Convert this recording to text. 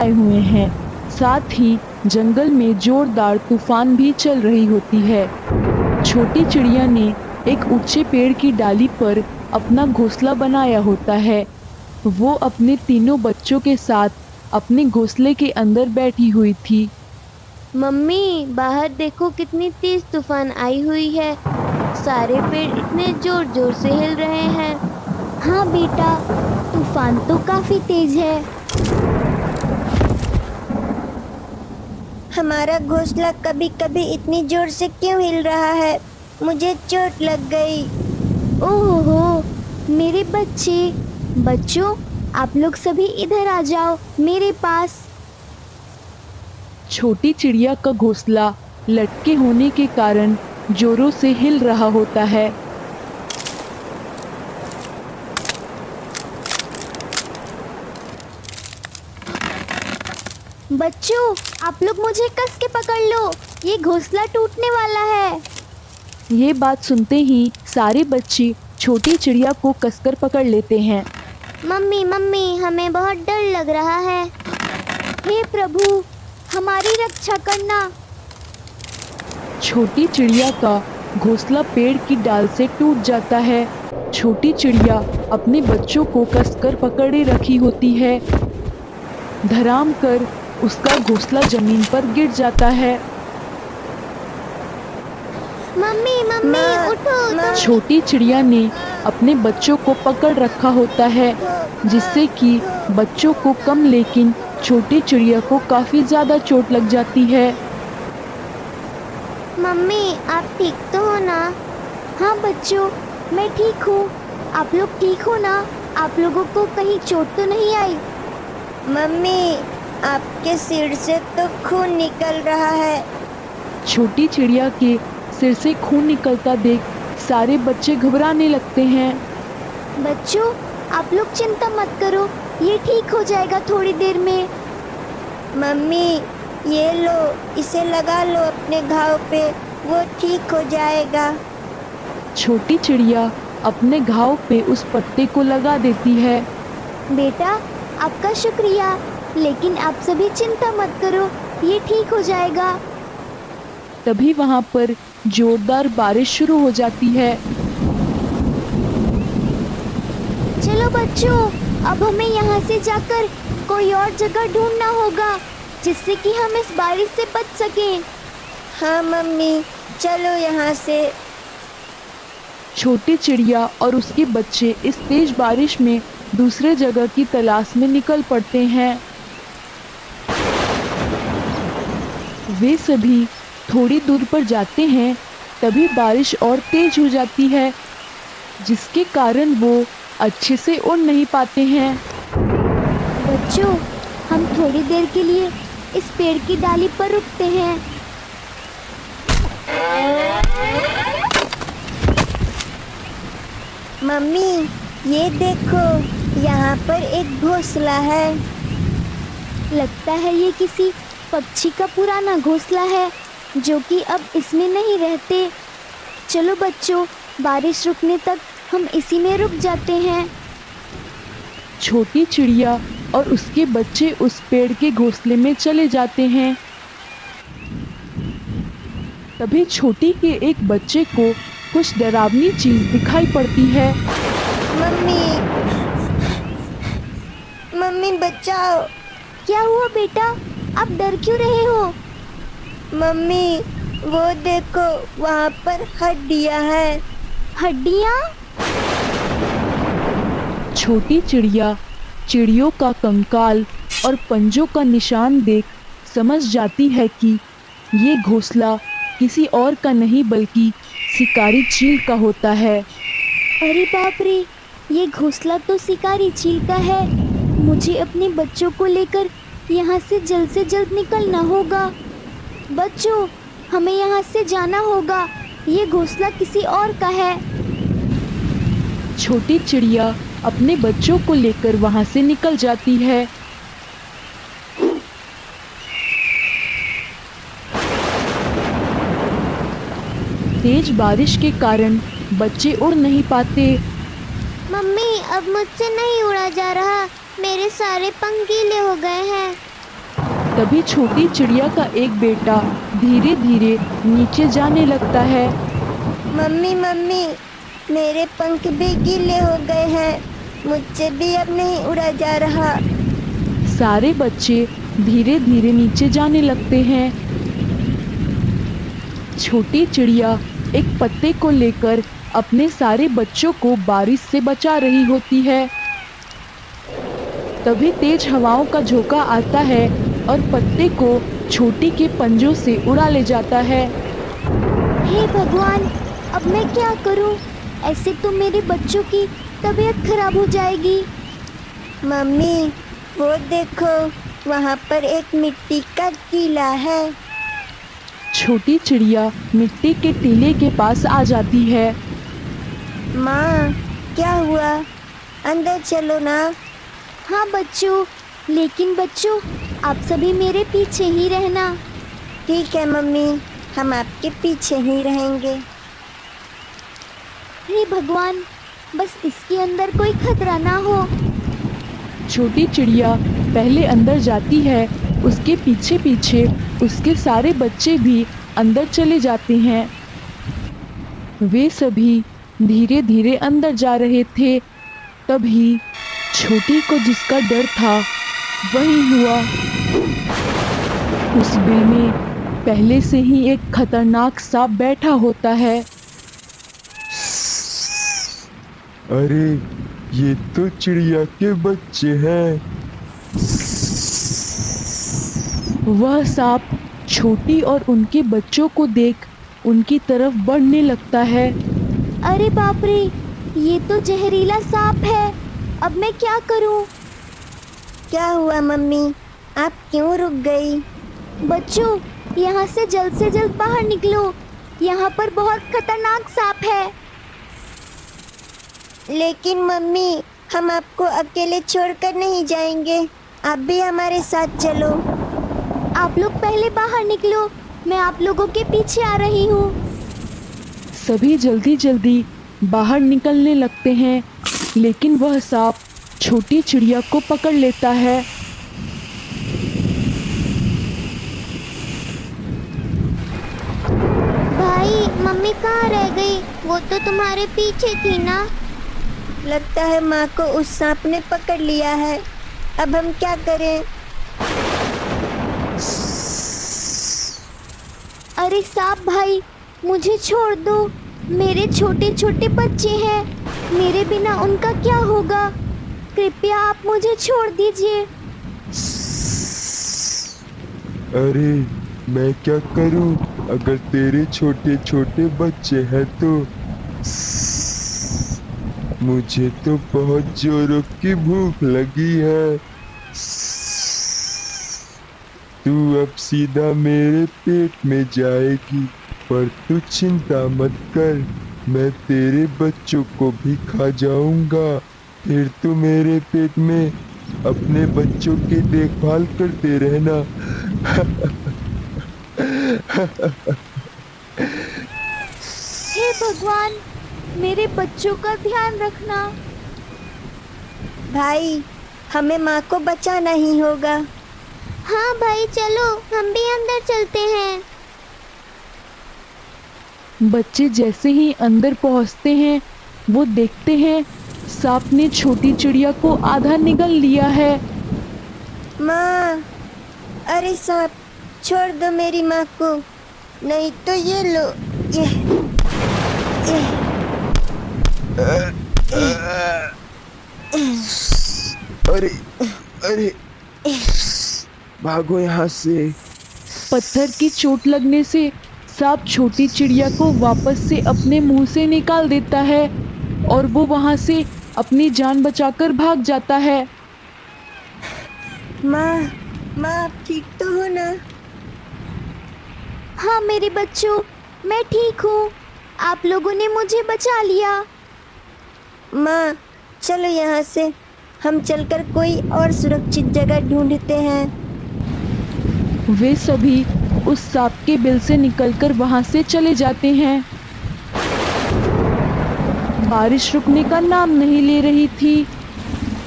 आए हुए हैं। साथ ही जंगल में जोरदार तूफान भी चल रही होती है। छोटी चिड़िया ने एक ऊंचे पेड़ की डाली पर अपना घोंसला बनाया होता है। वो अपने तीनों बच्चों के साथ अपने घोंसले के अंदर बैठी हुई थी। मम्मी, बाहर देखो कितनी तेज तूफान आई हुई है। सारे पेड़ इतने जोर जोर से हिल रहे हैं। हाँ बेटा, तूफान तो काफी तेज है। हमारा घोंसला कभी कभी इतनी जोर से क्यों हिल रहा है? मुझे चोट लग गई। ओहो, मेरे बच्चों, आप लोग सभी इधर आ जाओ मेरे पास। छोटी चिड़िया का घोंसला लटके होने के कारण जोरों से हिल रहा होता है। बच्चों, आप लोग मुझे कस के पकड़ लो, ये घोंसला टूटने वाला है। ये बात सुनते ही सारे बच्चे छोटी चिड़िया को कसकर पकड़ लेते हैं। मम्मी मम्मी, हमें बहुत डर लग रहा है। हे प्रभु, हमारी रक्षा करना। छोटी चिड़िया का घोंसला पेड़ की डाल से टूट जाता है। छोटी चिड़िया अपने बच्चों को कसकर पकड़े रखी होती है। धड़ाम कर उसका घोंसला जमीन पर गिर जाता है। मम्मी मम्मी, उठो। छोटी चिड़िया ने अपने बच्चों को पकड़ रखा होता है, जिससे कि बच्चों को कम लेकिन छोटी चिड़िया को काफी ज्यादा चोट लग जाती है। मम्मी, आप ठीक तो हो ना? हाँ बच्चों, मैं ठीक हूँ। आप लोग ठीक हो ना? आप लोगों को कहीं चोट तो नहीं आई? मम्मी, आपके सिर से तो खून निकल रहा है। छोटी चिड़िया के सिर से खून निकलता देख सारे बच्चे घबराने लगते हैं। बच्चों, आप लोग चिंता मत करो, ये ठीक हो जाएगा थोड़ी देर में। मम्मी, ये लो, इसे लगा लो अपने घाव पे, वो ठीक हो जाएगा। छोटी चिड़िया अपने घाव पे उस पत्ते को लगा देती है। बेटा, आपका शुक्रिया, लेकिन आप सभी चिंता मत करो, ये ठीक हो जाएगा। तभी वहाँ पर जोरदार बारिश शुरू हो जाती है। चलो बच्चों, अब हमें यहाँ से जाकर कोई और जगह ढूंढना होगा, जिससे कि हम इस बारिश से बच सकें। हाँ मम्मी, चलो यहाँ से। छोटी चिड़िया और उसके बच्चे इस तेज बारिश में दूसरे जगह की तलाश में निकल पड़ते हैं। वे सभी थोड़ी दूर पर जाते हैं, तभी बारिश और तेज हो जाती है, जिसके कारण वो अच्छे से उड़ नहीं पाते हैं। बच्चों, हम थोड़ी देर के लिए इस पेड़ की डाली पर रुकते हैं। मम्मी, ये देखो, यहाँ पर एक घोंसला है। लगता है ये किसी पक्षी का पुराना घोंसला है, जो कि अब इसमें नहीं रहते। चलो बच्चों, बारिश रुकने तक हम इसी में रुक जाते हैं। छोटी चिड़िया और उसके बच्चे उस पेड़ के घोंसले में चले जाते हैं। तभी छोटी के एक बच्चे को कुछ डरावनी चीज दिखाई पड़ती है। मम्मी, मम्मी बचाओ। क्या हुआ बेटा, आप डर क्यों रहे हो? मम्मी, वो देखो, वहाँ पर हड्डियाँ हैं। हड्डियाँ? छोटी चिड़िया चिड़ियों का कंकाल और पंजों का निशान देख समझ जाती है कि ये घोंसला किसी और का नहीं बल्कि शिकारी चील का होता है। अरे बाप रे, ये घोंसला तो शिकारी चील का है। मुझे अपने बच्चों को लेकर यहाँ से जल्द निकलना होगा। बच्चों, हमें यहाँ से जाना होगा, ये घोंसला किसी और का है। छोटी चिड़िया अपने बच्चों को लेकर वहाँ से निकल जाती है। तेज बारिश के कारण बच्चे उड़ नहीं पाते। मम्मी, अब मुझसे नहीं उड़ा जा रहा, मेरे सारे पंख गीले हो गए हैं। तभी छोटी चिड़िया का एक बेटा धीरे धीरे नीचे जाने लगता है। मम्मी मम्मी, मेरे पंख भी गीले हो गए हैं, मुझसे भी अब नहीं उड़ा जा रहा। सारे बच्चे धीरे धीरे नीचे जाने लगते हैं। छोटी चिड़िया एक पत्ते को लेकर अपने सारे बच्चों को बारिश से बचा रही होती है। तभी तेज हवाओं का झोंका आता है और पत्ते को छोटी के पंजों से उड़ा ले जाता है। हे भगवान, अब मैं क्या करूं? ऐसे तो मेरे बच्चों की तबीयत खराब हो जाएगी। मम्मी, वो देखो, वहाँ पर एक मिट्टी का टीला है। छोटी चिड़िया मिट्टी के टीले के पास आ जाती है। माँ, क्या हुआ? अंदर चलो ना। हाँ बच्चों, लेकिन बच्चों आप सभी मेरे पीछे ही रहना। ठीक है मम्मी, हम आपके पीछे ही रहेंगे। हे भगवान, बस इसके अंदर कोई खतरा ना हो। छोटी चिड़िया पहले अंदर जाती है, उसके पीछे पीछे उसके सारे बच्चे भी अंदर चले जाते हैं। वे सभी धीरे धीरे अंदर जा रहे थे। तभी छोटी को जिसका डर था वही हुआ। उस बिल में पहले से ही एक खतरनाक सांप बैठा होता है। अरे, ये तो चिड़िया के बच्चे हैं। वह सांप छोटी और उनके बच्चों को देख उनकी तरफ बढ़ने लगता है। अरे बाप रे, ये तो जहरीला सांप है। अब मैं क्या करूं? क्या हुआ मम्मी, आप क्यों रुक गई? बच्चों, यहाँ से जल्द बाहर निकलो। यहाँ पर बहुत खतरनाक सांप है। लेकिन मम्मी, हम आपको अकेले छोड़कर नहीं जाएंगे, आप भी हमारे साथ चलो। आप लोग पहले बाहर निकलो, मैं आप लोगों के पीछे आ रही हूँ। सभी जल्दी जल्दी बाहर निकलने लगते हैं, लेकिन वह सांप छोटी चिड़िया को पकड़ लेता है। भाई, मम्मी कहाँ रह गई? वो तो तुम्हारे पीछे थी ना। लगता है माँ को उस सांप ने पकड़ लिया है। अब हम क्या करें? अरे सांप भाई, मुझे छोड़ दो। मेरे छोटे छोटे बच्चे हैं, मेरे बिना उनका क्या होगा? कृपया आप मुझे छोड़ दीजिए। अरे, मैं क्या करूं? अगर तेरे छोटे छोटे बच्चे हैं तो मुझे तो बहुत जोरों की भूख लगी है। तू अब सीधा मेरे पेट में जाएगी, पर तू चिंता मत कर, मैं तेरे बच्चों को भी खा जाऊंगा। फिर तू मेरे पेट में अपने बच्चों की देखभाल करते रहना। हे भगवान, मेरे बच्चों का ध्यान रखना। भाई, हमें माँ को बचाना ही होगा। हाँ भाई, चलो हम भी अंदर चलते हैं। बच्चे जैसे ही अंदर पहुंचते हैं, वो देखते हैं सांप ने छोटी चिड़िया को आधा निगल लिया है। माँ, अरे सांप, छोड़ दो मेरी माँ को, नहीं तो ये लो, ये। अरे अरे, भागो यहाँ से। पत्थर की चोट लगने से सांप छोटी चिड़िया को वापस से अपने मुंह से निकाल देता है और वो वहां से अपनी जान बचाकर भाग जाता है। माँ, आप ठीक तो हो ना? हाँ मेरे बच्चों, मैं ठीक हूँ। आप लोगों ने मुझे बचा लिया। माँ, चलो यहाँ से हम चलकर कोई और सुरक्षित जगह ढूंढते हैं। वे सभी उस सांप के बिल से निकलकर वहां से चले जाते हैं। बारिश रुकने का नाम नहीं ले रही थी।